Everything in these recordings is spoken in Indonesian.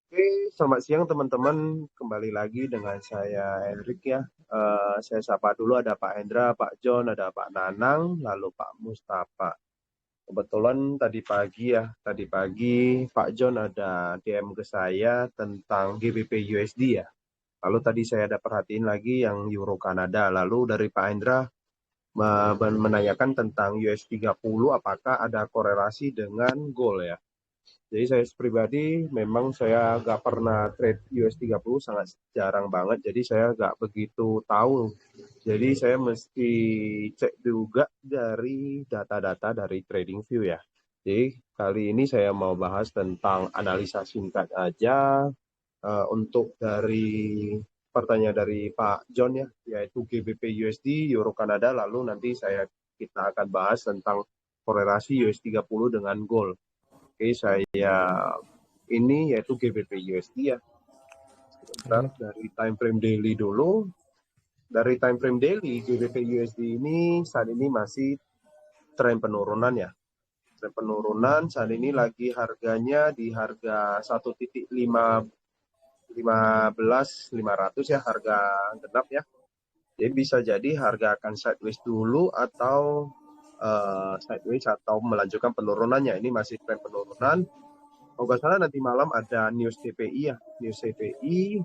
Oke, selamat siang teman-teman. Kembali lagi dengan saya Erik ya. Saya sapa dulu ada Pak Hendra, Pak John, ada Pak Nanang, lalu Pak Mustafa. Kebetulan tadi pagi Pak John ada DM ke saya tentang GBP USD ya. Lalu tadi saya ada perhatiin lagi yang Euro Kanada. Lalu dari Pak Hendra menanyakan tentang US 30 apakah ada korelasi dengan gold ya. Jadi saya pribadi memang saya nggak pernah trade US 30, sangat jarang banget. Jadi saya nggak begitu tahu. Jadi saya mesti cek juga dari data-data dari TradingView ya. Jadi kali ini saya mau bahas tentang analisa singkat aja untuk dari pertanyaan dari Pak John ya, yaitu GBP USD, Euro Kanada, lalu nanti kita akan bahas tentang korelasi US 30 dengan gold. Oke, saya ini yaitu GBP USD ya. Sebentar Oke, dari time frame daily dulu. Dari time frame daily GBP USD ini saat ini masih tren penurunan ya. Tren penurunan saat ini lagi harganya di harga 1.15.500 ya, harga genap ya. Jadi bisa jadi harga akan sideways dulu atau sideways atau melanjutkan penurunannya. Ini masih tren penurunan. Kalau nggak salah nanti malam ada news CPI ya, news CPI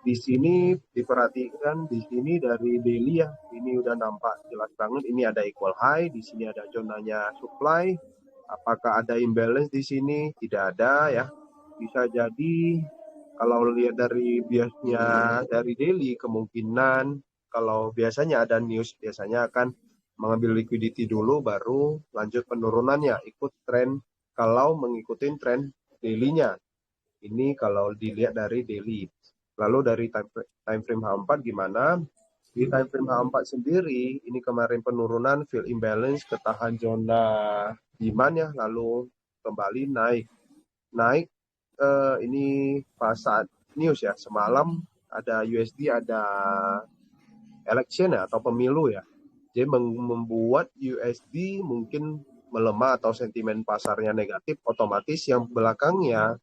di sini diperhatikan di sini dari daily ya, ini udah nampak jelas banget. Ini ada equal high, di sini ada zonanya supply. Apakah ada imbalance di sini? Tidak ada ya. Bisa jadi kalau lihat dari biasnya dari daily kemungkinan kalau biasanya ada news biasanya akan mengambil liquidity dulu baru lanjut penurunannya ikut tren kalau mengikuti tren daily-nya. Ini kalau dilihat dari daily. Lalu dari time frame H4 gimana? Di time frame H4 sendiri, ini kemarin penurunan, fill imbalance, ketahan zona demand ya, lalu kembali naik. Naik ini pas saat news ya, semalam ada USD, ada election ya, atau pemilu ya. Jadi membuat USD mungkin melemah atau sentimen pasarnya negatif, otomatis yang belakangnya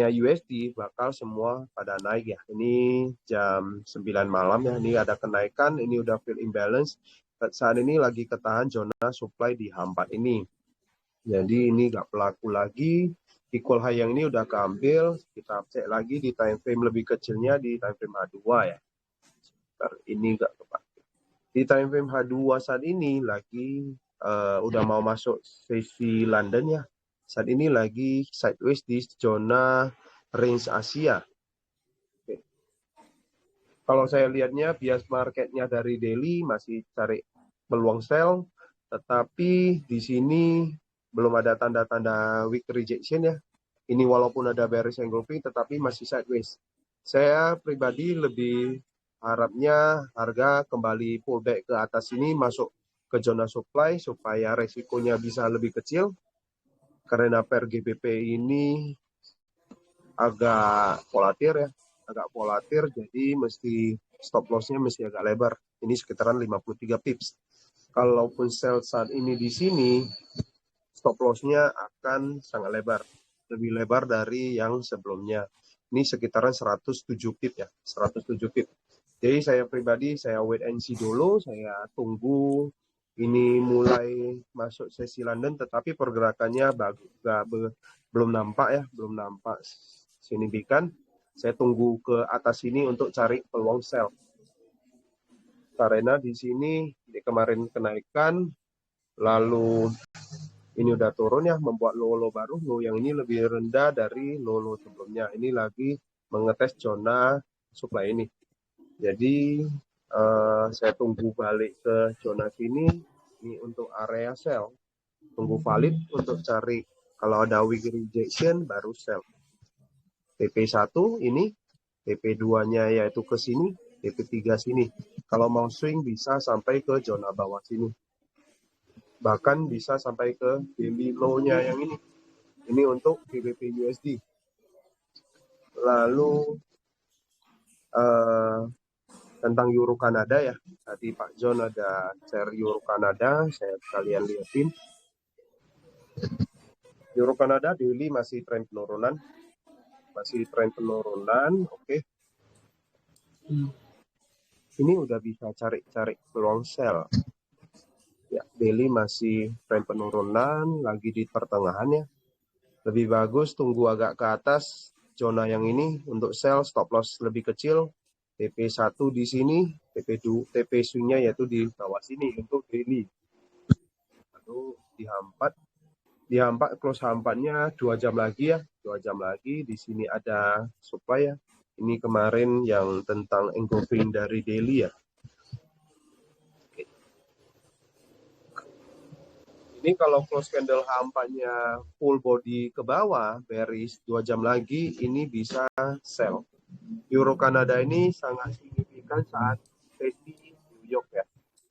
USD bakal semua pada naik ya. Ini jam 9 malam ya. Ini ada kenaikan, ini udah fill imbalance. Saat ini lagi ketahan zona supply di H4 ini. Jadi ini nggak berlaku lagi. Equal high yang ini udah keambil. Kita cek lagi di time frame lebih kecilnya di time frame H2 ya. Ini nggak tepat. Di time frame H2 saat ini lagi udah mau masuk sesi London ya. Saat ini lagi sideways di zona range Asia. Oke. Kalau saya lihatnya bias marketnya dari daily masih cari peluang sell, tetapi di sini belum ada tanda-tanda weak rejection ya. Ini walaupun ada bearish engulfing tetapi masih sideways. Saya pribadi lebih harapnya harga kembali pullback ke atas ini masuk ke zona supply supaya resikonya bisa lebih kecil karena per GBP ini agak volatil jadi mesti stop loss-nya mesti agak lebar. Ini sekitaran 53 pips. Kalaupun sell saat ini di sini, stop loss-nya akan sangat lebar. Lebih lebar dari yang sebelumnya. Ini sekitaran 107 pip ya, 107 pip. Jadi saya pribadi, saya wait and see dulu, saya tunggu ini mulai masuk sesi London, tetapi pergerakannya belum nampak ya, belum nampak signifikan. Saya tunggu ke atas sini untuk cari peluang sell. Karena di sini di kemarin kenaikan, lalu ini udah turun ya, membuat low baru. Low yang ini lebih rendah dari low sebelumnya. Ini lagi mengetes zona supply ini. Jadi saya tunggu balik ke zona sini. Ini untuk area sell. Tunggu valid untuk cari kalau ada weak rejection baru sell. TP1 ini, TP2-nya yaitu ke sini, TP3 sini. Kalau mau swing bisa sampai ke zona bawah sini. Bahkan bisa sampai ke daily low-nya yang ini. Ini untuk GBP USD. Lalu tentang Euro Kanada ya. Tadi Pak John ada share Euro Kanada, saya kalian lihatin. Euro Kanada daily masih tren penurunan. masih tren penurunan. Oke. Ini udah bisa cari peluang sell. Ya, daily masih tren penurunan, lagi di pertengahan ya. Lebih bagus tunggu agak ke atas zona yang ini untuk sell, stop loss lebih kecil. TP1 di sini, TP2, TP swing-nya yaitu di bawah sini untuk daily. Lalu dihampat close hampatnya 2 jam lagi ya, 2 jam lagi. Di sini ada supply ya. Ini kemarin yang tentang engulfing dari daily ya. Ini kalau close candle hampanya full body ke bawah, bearish 2 jam lagi, ini bisa sell. Euro Kanada ini sangat signifikan saat sesi New York ya.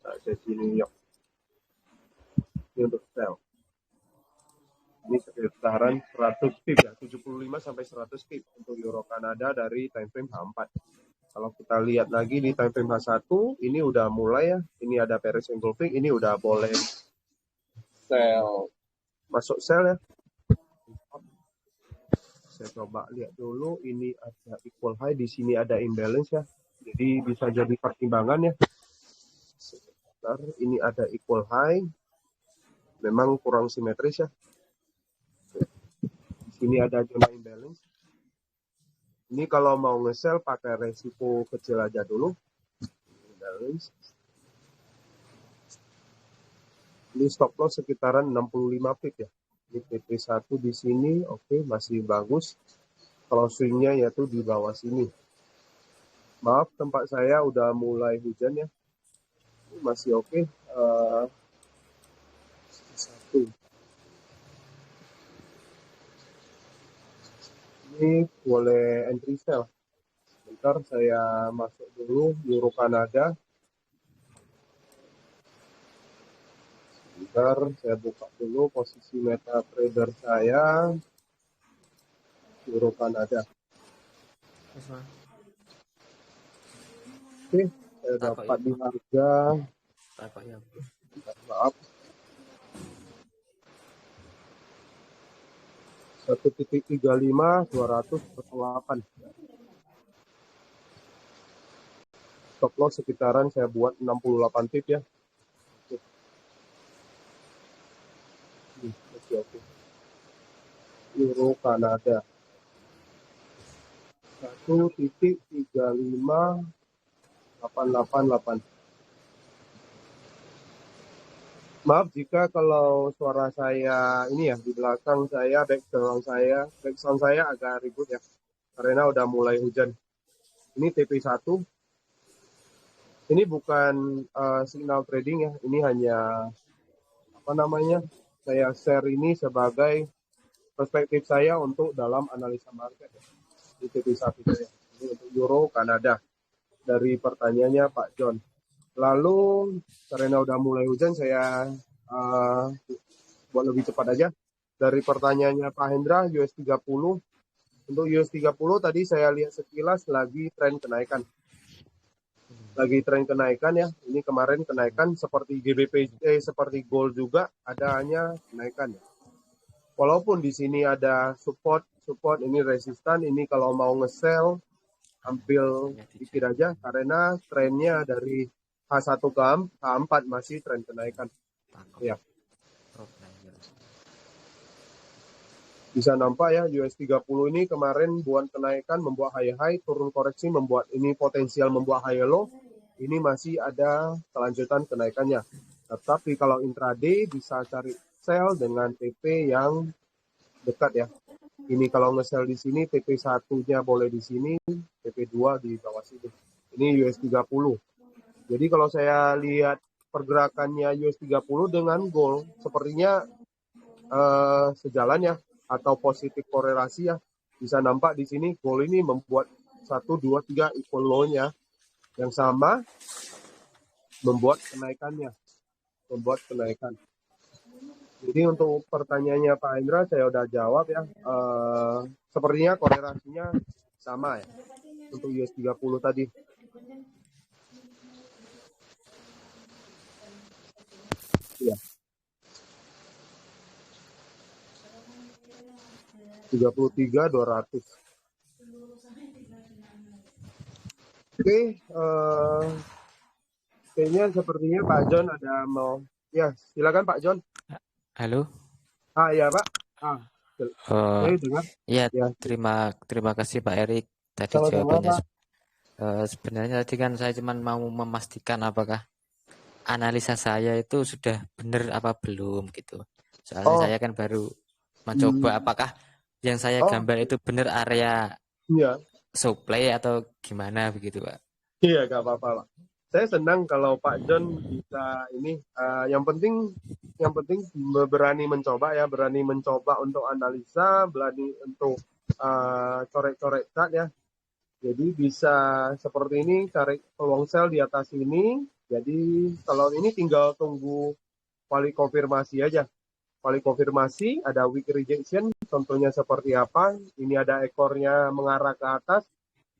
Saat sesi New York. Ini untuk sell. Ini sekitaran 100 pip ya, 75 sampai 100 pip untuk Euro Kanada dari time frame H4. Kalau kita lihat lagi di time frame H1, ini udah mulai ya. Ini ada bearish engulfing, ini udah boleh sell. Masuk sell ya. Saya coba lihat dulu, ini ada equal high, di sini ada imbalance ya. Jadi bisa jadi pertimbangan ya. Sebentar, ini ada equal high. Memang kurang simetris ya. Di sini ada zona imbalance. Ini kalau mau nge-sell pakai resiko kecil aja dulu. Imbalance. Ini stop loss sekitaran 65 pip ya. Ini TP1 di sini, oke, masih bagus. Kalau swingnya yaitu di bawah sini. Maaf, tempat saya udah mulai hujan ya. Masih oke. Satu. Ini boleh entry sell. Bentar saya masuk dulu Euro Kanada. Bentar saya buka dulu posisi MetaTrader saya. Euro Kanada. Oke, saya dapat di harga. Maaf. 1.35 248. Stop loss sekitaran saya buat 68 pip ya. Oke. Euro Kanada 1.35888. Maaf jika kalau suara saya ini ya di belakang saya, background saya agak ribut ya, karena udah mulai hujan. Ini TP1. Ini bukan signal trading ya, ini hanya saya share ini sebagai perspektif saya untuk dalam analisa market ya. Di TP1 saya. Ini untuk Euro Kanada. Dari pertanyaannya Pak John. Lalu karena udah mulai hujan, saya buat lebih cepat aja. Dari pertanyaannya Pak Hendra, US 30. Untuk US 30 tadi saya lihat sekilas lagi tren kenaikan. Lagi tren kenaikan ya. Ini kemarin kenaikan seperti GBP, seperti gold juga adanya kenaikan ya. Walaupun di sini ada support ini resistan, ini kalau mau nge-sell ambil dikit aja karena trennya dari H1 ke H4 masih tren kenaikan. Ya. Bisa nampak ya US 30 ini kemarin buat kenaikan, membuat high, turun koreksi, membuat ini potensial membuat high low. Ini masih ada kelanjutan kenaikannya. Tetapi kalau intraday bisa cari sell dengan TP yang dekat ya. Ini kalau nge-sell di sini TP1-nya boleh di sini, TP2 di bawah sini. Ini US 30. Jadi kalau saya lihat pergerakannya US 30 dengan gold sepertinya sejalan ya, atau positif korelasi ya. Bisa nampak di sini gold ini membuat 1, 2, 3 equal low-nya yang sama, membuat kenaikan. Jadi untuk pertanyaannya Pak Indra saya udah jawab ya. Sepertinya korelasinya sama ya untuk US 30 tadi. Ya. 33.200. Oke, kayaknya sepertinya Pak John ada mau. Ya, silakan Pak John. Halo. Ya Pak. Ah, Oh, saya dengar. ya, Ya, terima terima kasih Pak Erik. Tadi sama-sama jawabannya Pak. sebenarnya tadi kan saya cuma mau memastikan apakah analisa saya itu sudah benar apa belum gitu. Soalnya Oh, saya kan baru mencoba hmm, apakah yang saya oh, gambar itu benar area iya, supply atau gimana begitu Pak. iya gak apa-apa Pak. Saya senang kalau Pak John bisa ini. Yang penting berani mencoba ya, berani mencoba untuk analisa, berani untuk coret-coret cat ya. Jadi bisa seperti ini, cari peluang sel di atas ini. Jadi kalau ini tinggal tunggu kali konfirmasi aja. Kali konfirmasi, ada weak rejection, contohnya seperti apa. Ini ada ekornya mengarah ke atas,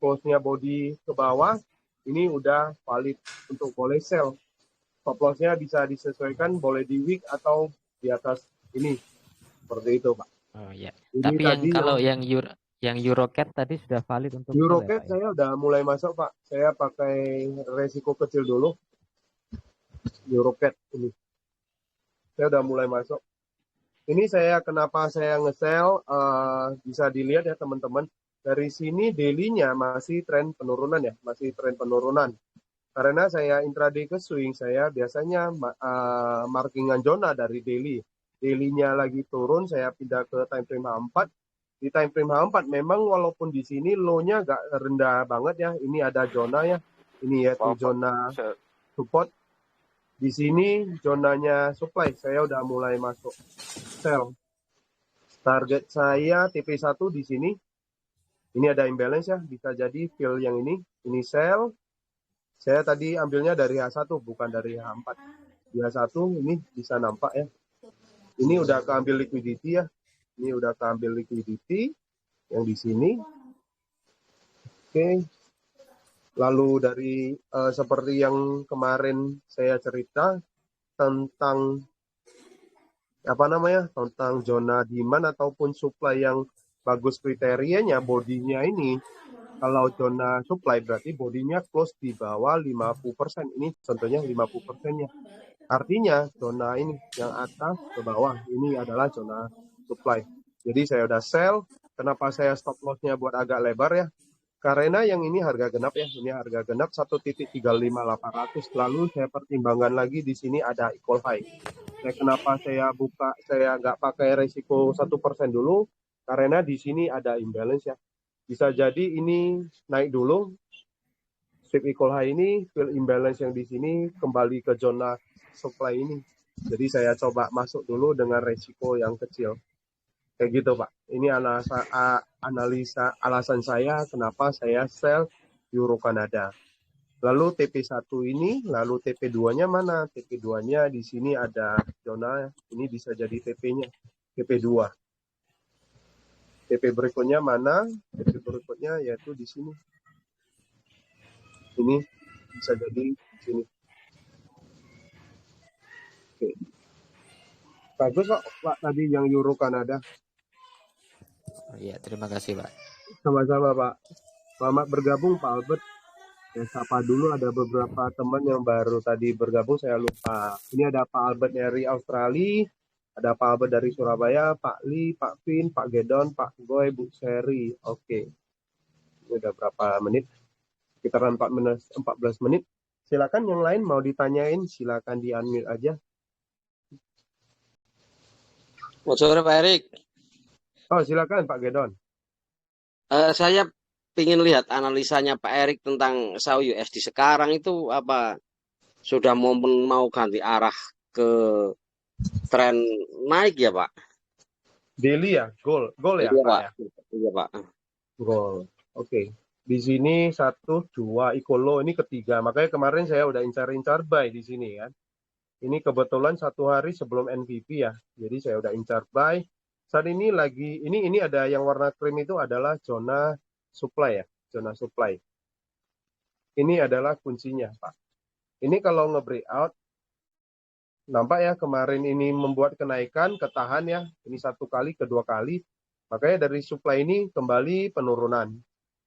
close-nya body ke bawah. Ini udah valid untuk boleh sell. Stop loss-nya bisa disesuaikan, boleh di weak atau di atas ini. Seperti itu, Pak. Oh ya. Ini Tapi yang tadi kalau yang yang Eurocat tadi sudah valid untuk sell ya Eurocat Pak ya. saya udah mulai masuk, Pak. Saya pakai resiko kecil dulu, Eurocat ini. Saya udah mulai masuk. Ini saya kenapa saya nge-sell, bisa dilihat ya teman-teman. Dari sini daily-nya masih tren penurunan ya, masih tren penurunan. Karena saya intraday ke swing, saya biasanya markingan zona dari daily. Daily-nya lagi turun, saya pindah ke time frame H4. Di time frame H4 memang walaupun di sini low-nya agak rendah banget ya. Ini ada zona ya. Ini yaitu Bapak, zona se- support. Di sini zonanya supply. Saya udah mulai masuk sell. Target saya TP1 di sini. Ini ada imbalance ya, bisa jadi fill yang ini sell. Saya tadi ambilnya dari H1 bukan dari H4. Di H1 ini bisa nampak ya. Ini udah keambil liquidity ya. Ini udah keambil liquidity yang di sini. Oke. Lalu dari seperti yang kemarin saya cerita tentang apa namanya? Tentang zona demand ataupun supply yang bagus kriterianya, bodinya ini. Kalau zona supply berarti bodinya close di bawah 50%. Ini contohnya 50%-nya. Artinya zona ini yang atas ke bawah ini adalah zona supply. Jadi saya udah sell. Kenapa saya stop loss-nya buat agak lebar ya? Karena yang ini harga genap ya. Ini harga genap 1.35800. Lalu saya pertimbangkan lagi di sini ada equal high. Kenapa saya buka, saya nggak pakai resiko 1% dulu? Karena di sini ada imbalance ya. Bisa jadi ini naik dulu, strip equal high ini, fill imbalance yang di sini kembali ke zona supply ini. Jadi saya coba masuk dulu dengan resiko yang kecil. Kayak gitu Pak. Ini analisa alasan saya kenapa saya sell Euro Kanada. Lalu TP1 ini, lalu TP2-nya mana? TP2-nya di sini ada zona, ini bisa jadi TP-nya, TP2. TP berikutnya mana? TP berikutnya yaitu di sini. Ini bisa jadi di sini. Oke. Bagus Pak tadi yang Euro Kanada. Oh, iya, terima kasih Pak. Sama-sama Pak. Selamat bergabung Pak Albert. Ya, sapa dulu ada beberapa teman yang baru tadi bergabung, saya lupa. Ini ada Pak Albert dari Australia, ada Pak Albert dari Surabaya, Pak Lee, Pak Vin, Pak Gedon, Pak Goy, Bu Seri. Oke, ini udah berapa menit? Sekitaran 14 menit. Silakan yang lain mau ditanyain, silakan di-unmute aja. Selamat sore Pak Erik. Oh, silakan Pak Gedon. Saya ingin lihat analisanya Pak Erik tentang SAU USD sekarang itu apa sudah mau ganti arah ke tren naik ya Pak? Daily ya, goal ya Iya Pak Pak. ya. Iya Pak. Goal. Oke. Di sini 1, 2, Ikolo ini ketiga. Makanya kemarin saya udah incar-incar buy di sini kan. Ini kebetulan 1 hari sebelum NVP ya. Jadi saya udah incar buy. Saat ini lagi, ini ada yang warna krim itu adalah zona supply ya. Zona supply. Ini adalah kuncinya Pak. Ini kalau nge-breakout, nampak ya kemarin ini membuat kenaikan, ketahan ya. Ini 1 kali, kedua kali. Makanya dari supply ini kembali penurunan.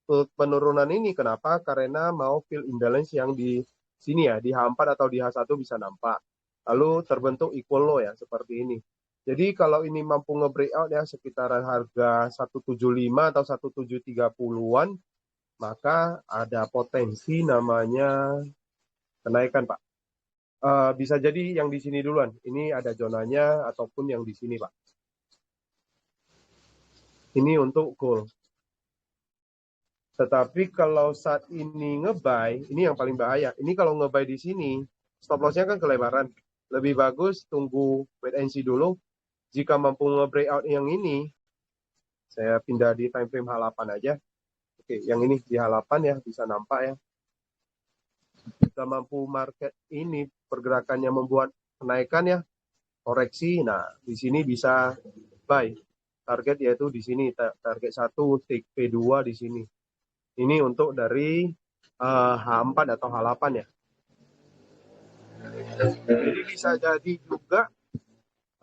penurunan ini. Kenapa? Karena mau fill imbalance yang di sini ya, di H4 atau di H1 bisa nampak. Lalu terbentuk equal low ya, seperti ini. Jadi kalau ini mampu nge-breakout ya sekitaran harga 175 atau 1730-an, maka ada potensi namanya kenaikan, Pak. Bisa jadi yang di sini duluan. Ini ada zonanya ataupun yang di sini, Pak. Ini untuk gold. Tetapi kalau saat ini nge-buy, ini yang paling bahaya. Ini kalau nge-buy di sini, stop loss-nya kan kelebaran. Lebih bagus tunggu wait and see dulu. Jika mampu nge-breakout yang ini, saya pindah di time frame H8 aja. Oke, yang ini di H8 ya, bisa nampak ya. Jika mampu market ini pergerakannya membuat kenaikan ya, koreksi. Nah, di sini bisa buy. Target yaitu di sini, target 1, take P2 di sini. Ini untuk dari H4 atau H8 ya. Jadi bisa jadi juga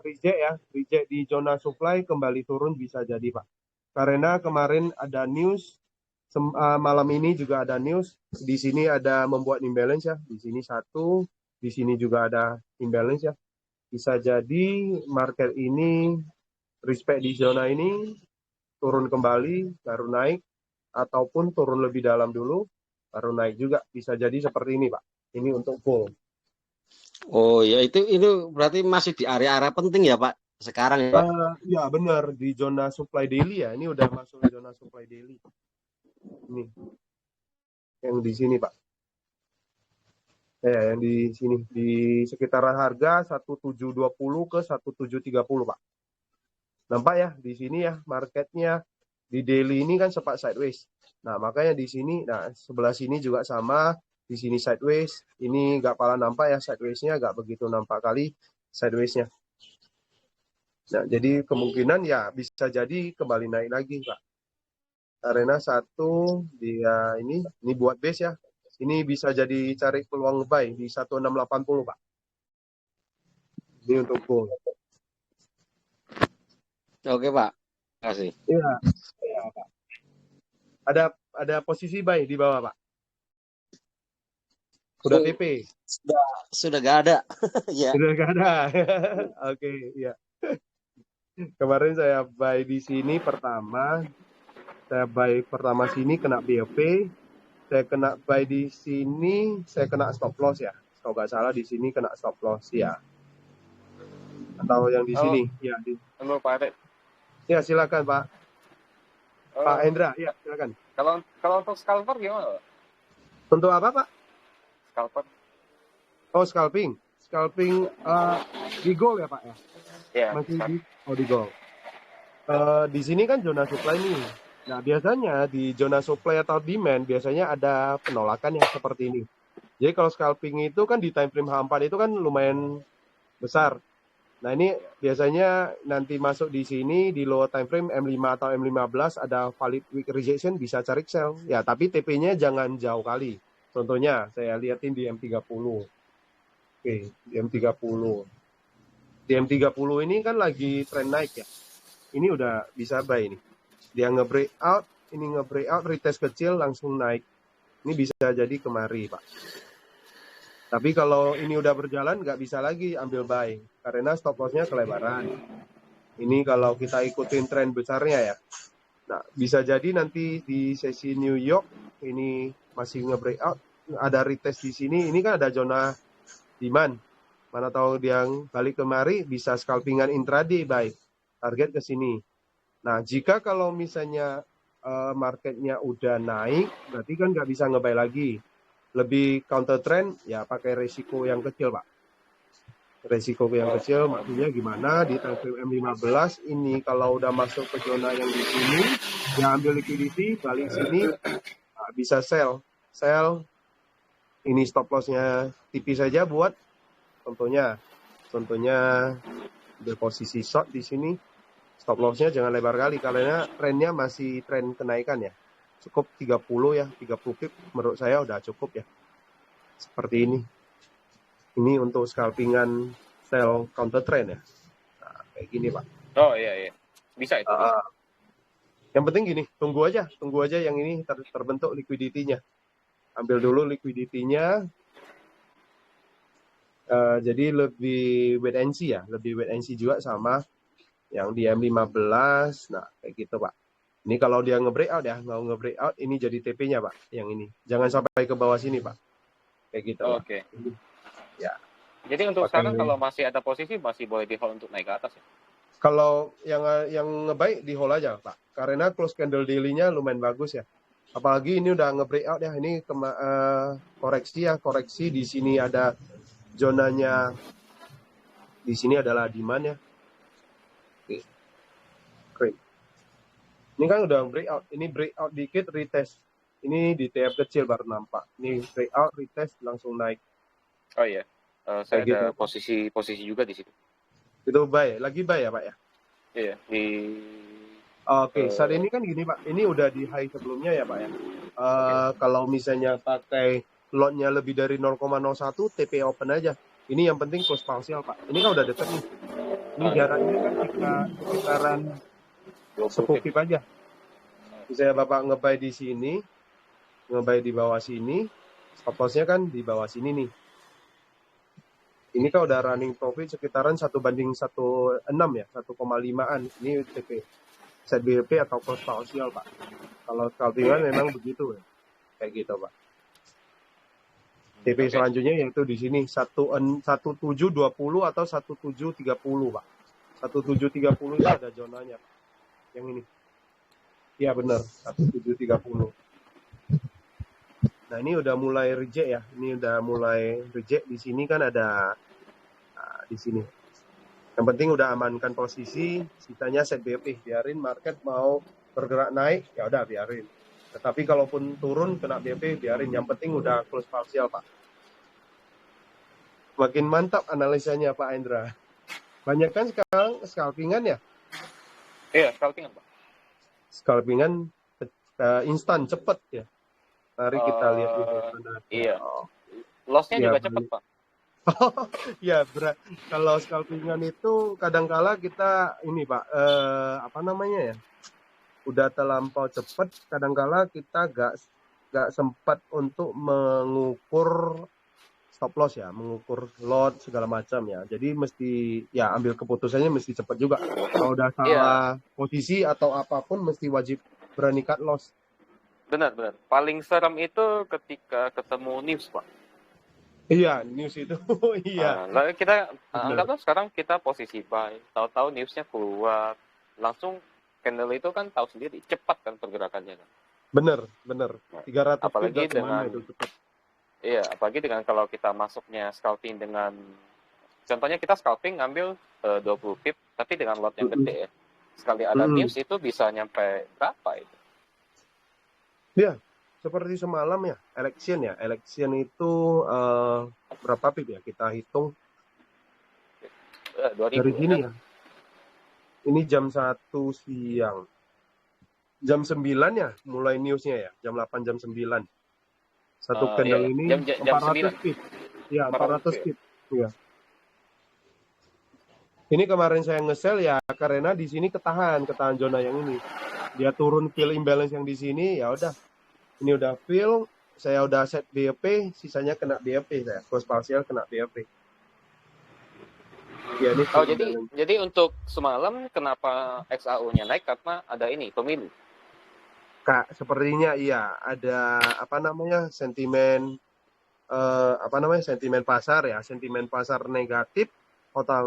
reject ya, reject di zona supply kembali turun bisa jadi, Pak. Karena kemarin ada news, malam ini juga ada news, di sini ada membuat imbalance ya, di sini satu, di sini juga ada imbalance ya. Bisa jadi market ini respect di zona ini turun kembali baru naik, ataupun turun lebih dalam dulu baru naik juga, bisa jadi seperti ini, Pak. Ini untuk gold. Oh ya, itu berarti masih di area-area penting ya Pak sekarang ya Pak? Ya benar, di zona supply daily ya, ini udah masuk zona supply daily. Ini yang di sini, Pak. Yang di sini di sekitaran harga 1720 ke 1730, Pak. Nampak ya di sini ya, marketnya di daily ini kan sempat sideways. Nah, makanya di sini, nah sebelah sini juga sama, di sini sideways. Ini nggak pala nampak ya, sideways-nya nggak begitu nampak kali sideways-nya. Nah, jadi kemungkinan ya bisa jadi kembali naik lagi, Pak. Karena satu, dia ini buat base ya. Ini bisa jadi cari peluang buy di 1680, Pak. Ini untuk gold. Oke Pak, terima kasih. Iya, ya, Pak. Ada posisi buy di bawah, Pak. Udah TP. Sudah gak ada. Ya. Sudah gak ada. Oke, ya. Kemarin saya buy di sini pertama. Saya buy pertama sini kena BOP. Saya kena buy di sini, saya kena stop loss ya. Kalau nggak salah di sini kena stop loss ya. Atau yang di sini. Ya, Halo Pak Arif. Ya, silakan Pak. Pak Hendra, ya silakan. Kalau untuk scalper gimana, Pak? Untuk apa, Pak? Scalper. Oh, scalping. Scalping di gold ya, Pak ya? Iya. Masih di gold. Di sini kan zona supply nih. Nah, biasanya di zona supply atau demand biasanya ada penolakan yang seperti ini. Jadi kalau scalping itu kan di time frame H4 itu kan lumayan besar. Nah, ini biasanya nanti masuk di sini di low time frame M5 atau M15 ada valid weak rejection, bisa cari sell. Ya, tapi TP-nya jangan jauh kali. Contohnya saya liatin di M30. Oke, di M30. Di M30 ini kan lagi tren naik ya. Ini udah bisa buy nih. Dia nge-breakout, ini nge-breakout, retest kecil langsung naik. Ini bisa jadi kemari, Pak. Tapi kalau ini udah berjalan, nggak bisa lagi ambil buy. Karena stop loss-nya kelebaran. Ini kalau kita ikutin tren besarnya ya. Nah, bisa jadi nanti di sesi New York, ini masih nge-breakout, ada retest di sini, ini kan ada zona demand. Mana tahu dia balik kemari, bisa scalpingan intraday buy. Target ke sini. Nah, jika kalau misalnya marketnya udah naik, berarti kan nggak bisa nge-buy lagi. Lebih counter trend, ya pakai resiko yang kecil, Pak. Resiko yang kecil maksudnya gimana? Di time frame M15 ini kalau udah masuk ke zona yang di sini, ya ambil liquidity, balik sini, nah, bisa sell. Sell, ini stop loss-nya tipis saja buat, contohnya di posisi short di sini. Stop loss-nya jangan lebar kali karena trennya masih tren kenaikan ya. Cukup 30 ya, 30 pip menurut saya udah cukup ya. Seperti ini. Ini untuk scalpingan sell counter trend ya. Nah, kayak gini, Pak. Oh iya. Bisa itu. Yang penting gini, tunggu aja yang ini terbentuk liquidity-nya. Ambil dulu liquidity-nya, jadi lebih wait and see ya, lebih wait and see juga sama yang di M15. Nah, kayak gitu, Pak. Ini kalau dia nge-breakout ya, mau nge-breakout, ini jadi TP-nya, Pak, yang ini. Jangan sampai ke bawah sini, Pak. Kayak gitu, Pak. Oke. Ya, Jadi untuk pakai sekarang kalau masih ada posisi masih boleh di hold untuk naik ke atas ya? kalau yang ngebaik di hold aja, Pak. Karena close candle daily-nya lumayan bagus ya. Apalagi ini udah nge-breakout ya. Ini koreksi di sini ada zonanya. Di sini adalah demand ya. Oke. Great. Ini kan udah breakout. Ini breakout dikit retest. Ini di TF kecil baru nampak. Ini breakout retest langsung naik. Oh iya. Saya Kayak ada gitu. posisi juga di situ. Itu buy, lagi buy ya, Pak ya? Iya, di Oke, saat ini kan gini, Pak. Ini udah di high sebelumnya ya, Pak ya. Kalau misalnya pakai lotnya lebih dari 0,01, TP open aja. Ini yang penting close partial, Pak. Ini kan udah deket nih. Ini jaraknya kan sekitaran 10 pip aja. Misalnya Bapak nge-buy di sini, nge-buy di bawah sini, stop loss-nya kan di bawah sini nih. Ini kan udah running profit sekitaran 1/1,6 ya, 1,5-an. Ini TP. Set BEP atau close partial, Pak. Kalau scalpingan memang begitu ya. Kayak gitu, Pak. TP selanjutnya yaitu di sini 1720 atau 1730, Pak. 1730 itu ada zonanya, Pak. Yang ini. Iya benar, 1730. Nah, ini udah mulai reject ya. Ini udah mulai reject. Di sini kan ada di sini. Yang penting udah amankan posisi, sisanya set BEP. Biarin market mau bergerak naik, ya udah biarin. Tetapi kalaupun turun kena BEP, biarin. Yang penting udah close partial, Pak. Makin mantap analisanya, Pak Endra. Banyak kan sekarang scalpingan ya? Iya, scalpingan, Pak. Scalpingan instan, cepet ya. Mari kita lihat di mana. Iya. Loss-nya ya, juga cepat, Pak. Ya, kalau scalpingan itu kadangkala kita ini, Pak, apa namanya ya? Udah terlampau cepat, kadangkala kita gak sempat untuk mengukur stop loss ya, mengukur lot segala macam ya. Jadi mesti ya ambil keputusannya mesti cepat juga. Kalau udah salah posisi atau apapun mesti wajib berani cut loss. Benar. Paling serem itu ketika ketemu news, Pak. Iya, news itu. Iya. Lalu kita anggaplah sekarang kita posisi buy, tahu-tahu newsnya keluar, langsung candle itu kan tahu sendiri cepat kan pergerakannya kan. Bener. 300 apalagi pip dengan itu cepat. Iya, apalagi dengan kalau kita masuknya scalping dengan contohnya kita scalping ngambil 20 pip tapi dengan lot yang gede ya. Sekali ada news itu bisa nyampe berapa itu? Ya, seperti semalam ya, election ya. Election itu berapa pip ya? Kita hitung 2000 dari sini ya. Ini jam 1 siang. Jam 9 ya, mulai newsnya ya. Jam 8, jam 9. Satu candle ini jam 400 pip. Ya, 400 pip. Ya. Ini kemarin saya nge-sell ya karena di sini ketahan zona yang ini. Dia turun fill imbalance yang di sini, ya udah. Ini udah fill, saya udah set BEP, sisanya kena BEP saya. Close partial kena BEP. Ya, ini jadi untuk semalam kenapa XAU-nya naik karena ada ini pemilu. Kak, sepertinya iya ada sentimen sentimen pasar ya, sentimen pasar negatif,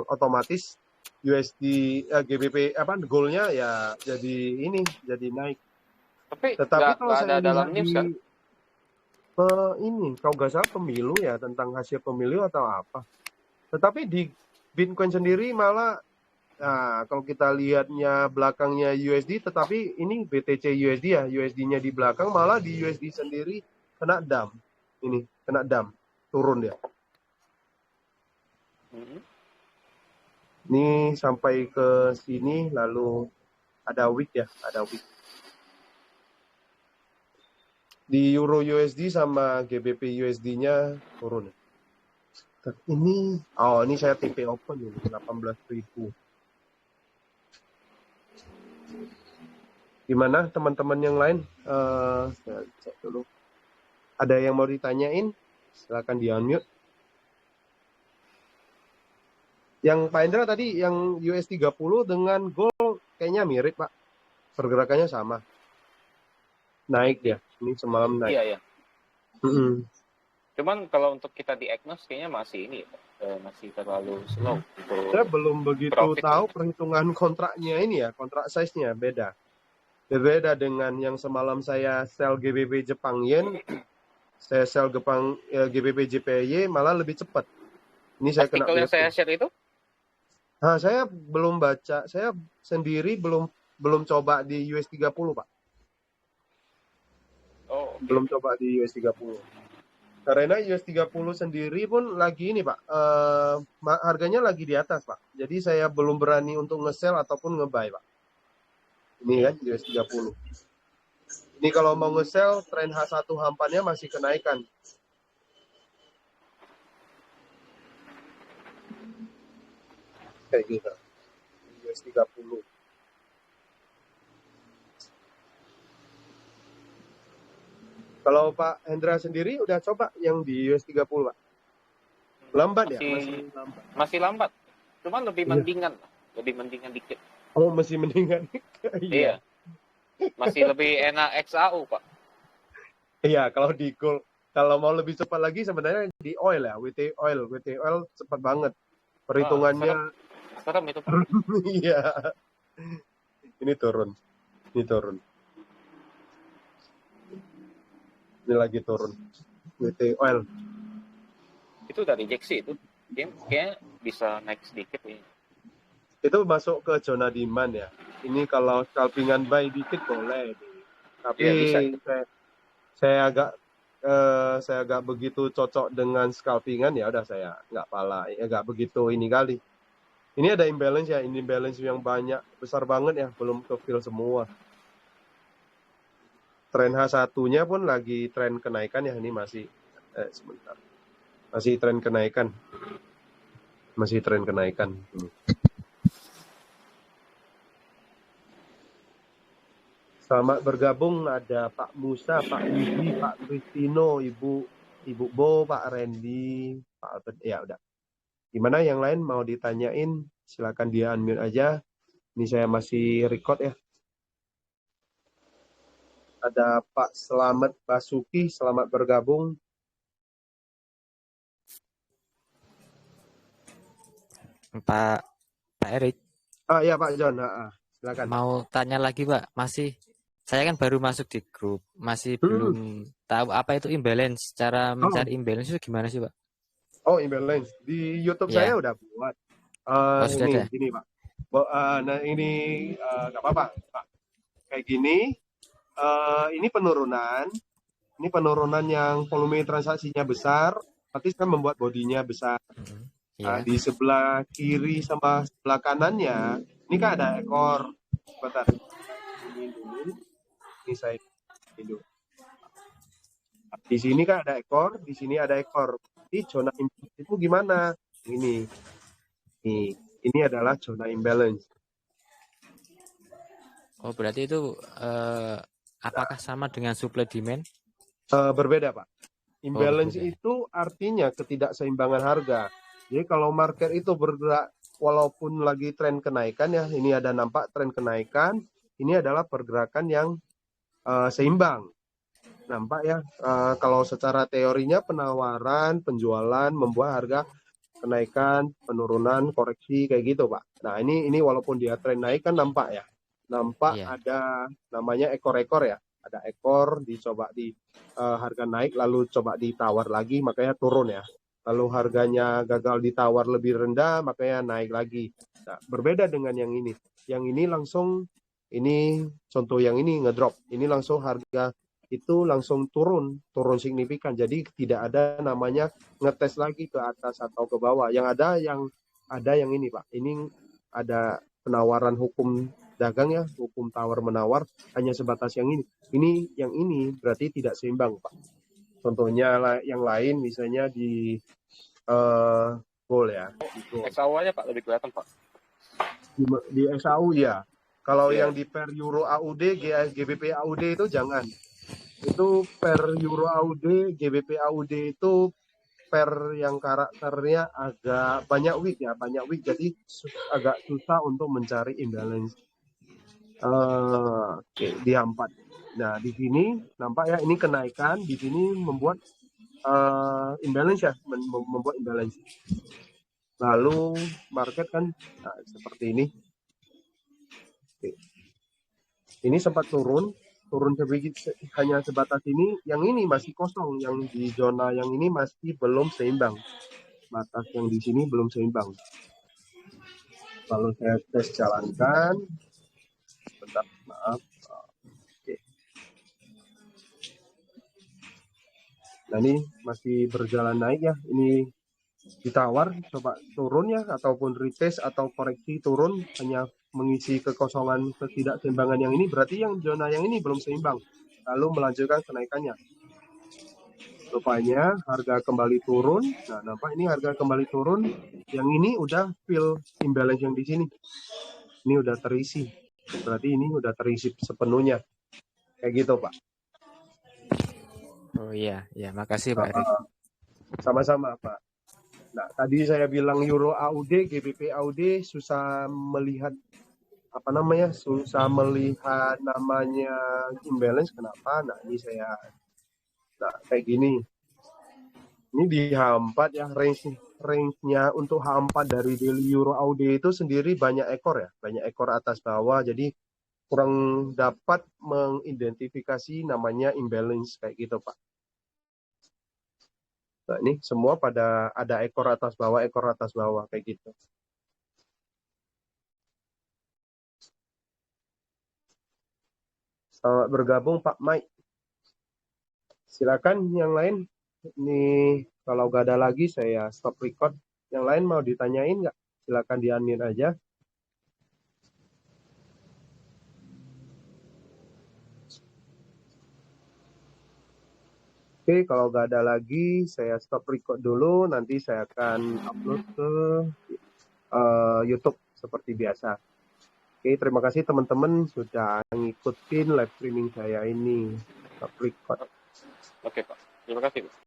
otomatis USD GBP goalnya ya jadi naik. Tetapi kalau saya ada dalam news kan? Ini kalau nggak salah pemilu ya, tentang hasil pemilu atau apa. Tetapi di Bitcoin sendiri malah kalau kita lihatnya belakangnya USD, tetapi ini BTC USD ya, USD-nya di belakang, malah di USD sendiri kena dump. Ini kena dump, turun dia. Ini sampai ke sini, lalu ada wick ya, ada wick. Di Euro USD sama GBP USD-nya turun. Ini saya TP open ini 18.000. Gimana teman-teman yang lain? Saya cek dulu. Ada yang mau ditanyain? Silakan di-unmute. Yang Pak Indra tadi yang US 30 dengan gold kayaknya mirip, Pak. Pergerakannya sama. Naik ya. Ini semalam naik. Iya, iya. Mm-mm. Cuman kalau untuk kita di Agnos kayaknya masih ini masih terlalu slow untuk Saya belum begitu profit. tahu perhitungan kontraknya ini ya, kontrak size-nya beda. Berbeda dengan yang semalam saya sell GBP Jepang Yen, saya sell GBP JPY malah lebih cepat. Ini saya kena Artikel yang saya BP. share itu? Nah, saya belum baca, saya sendiri belum coba di US 30, Pak. Oh, oke. Belum coba di US 30. Karena US 30 sendiri pun lagi ini, Pak. Harganya lagi di atas, Pak. Jadi saya belum berani untuk nge-sell ataupun nge-buy, Pak. Ini kan US 30. Ini kalau mau nge-sell, tren H1 hampannya masih kenaikan. Kayak gitu. US 30. Kalau Pak Hendra sendiri udah coba yang di US 30, Pak? Lambat ya? Masih lambat. Masih lambat. Cuman lebih Iya. mendingan. Lebih mendingan dikit. Oh, masih mendingan. Iya. Masih lebih enak XAU, Pak. Iya, kalau di gold. Kalau mau lebih cepat lagi sebenarnya di oil ya, WT oil. WT oil cepat banget. Perhitungannya. Serem itu, Pak. Iya. Ini turun. Ini lagi turun. WT oil. Itu udah rejeksi itu. Kayaknya bisa naik sedikit ya. Itu masuk ke zona demand ya. Ini kalau scalpingan buy dikit boleh. Tapi ya, bisa. Saya agak begitu cocok dengan scalpingan, ya udah saya nggak begitu ini kali. Ini ada imbalance ya, ini imbalance yang banyak, besar banget ya, belum ke fill semua. Tren H1-nya pun lagi tren kenaikan ya, ini masih sebentar. Masih tren kenaikan. Selamat bergabung, ada Pak Musa, Pak Yudi, Pak Kristino, Ibu Bo, Pak Randy, Pak Albert. Ya udah. Gimana yang lain mau ditanyain? Silakan dia unmute aja. Ini saya masih record ya. Ada Pak Selamat Basuki, selamat bergabung. Pak Erik. Ya Pak John, silakan. Mau tanya lagi Pak, saya kan baru masuk di grup, masih belum tahu apa itu imbalance. Cara mencari imbalance itu gimana sih Pak? Oh, imbalance di YouTube saya udah buat. Gini Pak. Nah ini nggak apa-apa Pak. Kayak gini, ini penurunan yang volume transaksinya besar, berarti saya membuat bodinya besar. Nah, di sebelah kiri sama sebelah kanannya, ini kan ada ekor. Sebentar. Ini dulu. Ini saya dulu. Di sini kan ada ekor, di sini ada ekor. Jadi zona imbalance itu gimana? Ini adalah zona imbalance. Oh, berarti itu apakah sama dengan supply demand? Berbeda, Pak. Imbalance itu artinya ketidakseimbangan harga. Jadi kalau market itu bergerak walaupun lagi tren kenaikan ya, ini ada nampak tren kenaikan, ini adalah pergerakan yang seimbang. Nampak ya, kalau secara teorinya penawaran, penjualan membuat harga kenaikan, penurunan, koreksi kayak gitu, Pak. Nah, ini walaupun dia tren naik kan nampak ya. Ada namanya ekor-ekor ya. Ada ekor dicoba di harga naik lalu coba ditawar lagi makanya turun ya. Lalu harganya gagal ditawar lebih rendah makanya naik lagi. Nah, berbeda dengan yang ini. Yang ini langsung contoh yang ini ngedrop. Ini langsung harga itu langsung turun signifikan. Jadi tidak ada namanya ngetes lagi ke atas atau ke bawah. Yang ada yang ini, Pak. Ini ada penawaran hukum dagang ya, hukum tawar menawar hanya sebatas yang ini. Yang ini berarti tidak seimbang, Pak. Contohnya yang lain misalnya di gold ya. XAU aja Pak lebih kelihatan Pak. Di XAU ya. Kalau Iya. yang di per euro AUD, GBP AUD itu jangan. Itu per euro AUD, GBP AUD itu per yang karakternya agak banyak week ya, banyak week. Jadi agak susah untuk mencari imbalance. Oke, di H4. Nah, di sini nampak ya ini kenaikan, di sini membuat imbalance ya, membuat imbalance. Lalu market kan seperti ini. Oke. Ini sempat turun sedikit, hanya sebatas ini. Yang ini masih kosong, yang di zona yang ini masih belum seimbang. Batas yang di sini belum seimbang. Lalu saya tes jalankan. Bentar, maaf. Oke. Nah ini masih berjalan naik ya. Ini ditawar, coba turun ya, ataupun retest atau koreksi turun, hanya mengisi kekosongan ketidakseimbangan yang ini, berarti yang zona yang ini belum seimbang, lalu melanjutkan kenaikannya. Rupanya harga kembali turun. Nah, nampak ini harga kembali turun, yang ini udah fill imbalance yang di sini, ini udah terisi, berarti ini udah terisi sepenuhnya, kayak gitu Pak. Oh iya, ya makasih Pak Erik. Sama-sama Pak. Nah, tadi saya bilang euro AUD, GBP AUD susah melihat susah melihat namanya imbalance. Kenapa? Nah, ini saya kayak gini. Ini di H4 ya, range-nya untuk H4 dari daily euro AUD itu sendiri banyak ekor ya, banyak ekor atas bawah. Jadi kurang dapat mengidentifikasi namanya imbalance kayak gitu, Pak. Nah, ini semua pada ada ekor atas bawah kayak gitu. Selamat bergabung Pak Mike. Silakan yang lain. Ini kalau nggak ada lagi saya stop record. Yang lain mau ditanyain nggak? Silakan di-unmute aja. Oke, kalau nggak ada lagi, saya stop record dulu. Nanti saya akan upload ke YouTube seperti biasa. Oke, terima kasih teman-teman sudah ngikutin live streaming saya ini. Stop record. Oke Pak, terima kasih Pak.